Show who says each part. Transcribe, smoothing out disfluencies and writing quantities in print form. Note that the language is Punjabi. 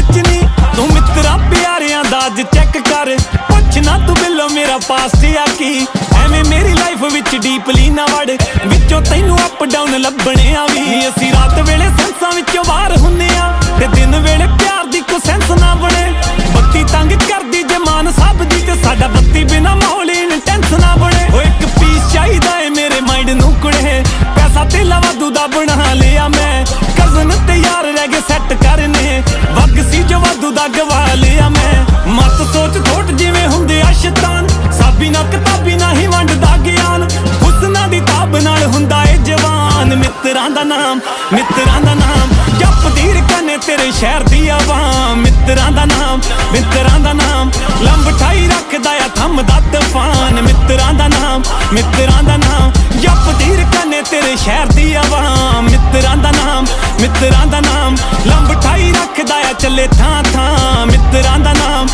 Speaker 1: ਵਿੱਚ ਨਹੀਂ ਤੂੰ ਮਿੱਤਰਾ ਪਿਆਰਿਆਂ ਦਾ ਅੱਜ ਚੈੱਕ ਕਰ ਪੁੱਛ ਨਾ ਤੂੰ ਬਿੱਲੋ ਮੇਰਾ ਪਾਸਟ ਆ ਕੀ ਐਵੇਂ ਮੇਰੀ ਲਾਈਫ ਵਿੱਚ ਡੀਪਲੀ ਨਾ ਵੜ ਵਿੱਚੋਂ ਤੈਨੂੰ ਅਪ ਡਾਊਨ ਲੱਭਣੇ ਆ ਵੀ ਅਸੀਂ ਰਾਤ ਵੇਲੇ ਸੈਂਸਾਂ ਵਿੱਚੋਂ ਬਾਹਰ ਹੁੰਨੇ ਆ ਤੇ ਦਿਨ ਵੇਲੇ ਪਿਆਰ ਦੀ ਕੋਈ ਸੈਂਸ ਨਾ ਬਣੇ ਬੱਤੀ ਤੰਗ ਕਰਦੀ ਜੇ ਮਾਨ ਸਭ ਦੀ ਤੇ ਸਾਡਾ ਬੱਤੀ ਬਿਨਾ ਮਾਹੌਲ ਇੰਟੈਂਸ ਨਾ ਬਣੇ ਓ ਇੱਕ ਪੀਸ ਚਾਹੀਦਾ ਏ ਮੇਰੇ ਮਾਈਂਡ ਨੂੰ ਕੁੜੇ ਪੈਸਾ ਤੇਲਾ ਵਾਧੂ ਦਾ ਬਣਾ ਲਿਆ ਮੈਂ ਕਜ਼ਨ ਤੇ ਯਾਰ ਰਹਿ ਗਏ ਸੈੱਟ ਕਰਨੇ ਵਗ ਸੀ ਜੋ ਵਾਧੂ ਦਾ ਗਵਾ ਲਿਆ ਮੈਂ ਮਤ ਸੋਚ ਥੋਟ ਜਿਵੇਂ ਹੁੰਦੇ ਆ ਸ਼ੈਤਾਨ ਸਾਬੀ ਨਾ ਕਿਤਾਬੀ ਨਾ ਹੀ ਵੰਡਦਾ ਗਿਆਨ ਹੁਸਨਾਂ ਦੀ ਤਾਬ ਨਾਲ ਹੁੰਦਾ ਏ ਜਵਾਨ ਮਿੱਤਰਾਂ ਦਾ ਨਾਮ ਜਪਦੀ ਰਕਾਨੇ ਤੇਰੇ ਸ਼ਹਿਰ ਦੀ ਆਵਾਮ ਮਿੱਤਰਾਂ ਦਾ ਨਾਮ ਲੰਬਠਾਈ ਰੱਖਦਾ ਆ ਥੰਮਦਾ ਤੂਫਾਨ ਮਿੱਤਰਾਂ ਦਾ ਨਾਮ ਜਪਦੀ ਰਕਾਨੇ ਤੇਰੇ ਸ਼ਹਿਰ ਦੀ ਆਵਾਮ ਮਿੱਤਰਾਂ ਦਾ ਨਾਮ ਲੰਬਠਾਈ ਰੱਖਦਾ ਆ ਚੱਲੇ ਥਾਂ ਥਾਂ ਮਿੱਤਰਾਂ ਦਾ ਨਾਮ